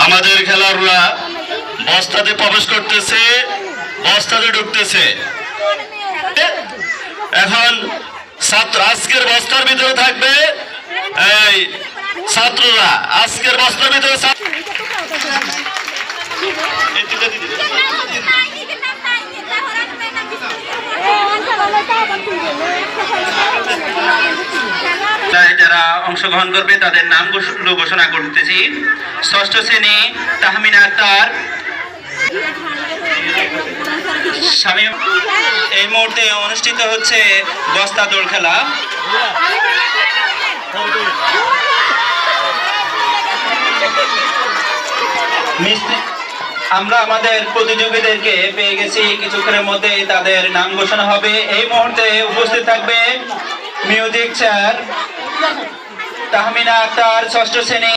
আমাদের খেলোয়াড়রা বস্তাতে প্রবেশ করতেছে, বস্তাতে ঢুকতেছে। এখন ছাত্র আজকের বস্তার ভিতরে থাকবে এই ছাত্ররা, আজকের বস্তার ভিতরে যারা অংশগ্রহণ করবে তাদের নাম ঘোষণা করতেছি। ষষ্ঠ শ্রেণী তাহমিনা আক্তার। এই মুহূর্তে অনুষ্ঠিত হচ্ছে বস্তা দৌড় খেলা। আমরা আমাদের প্রতিযোগীদেরকে পেয়ে গেছি, কিছুক্ষণের মধ্যে তাদের নাম ঘোষণা হবে। এই মুহূর্তে উপস্থিত থাকবে মিউজিক চেয়ার তাহমিনা আক্তার, ষষ্ঠ শ্রেণী।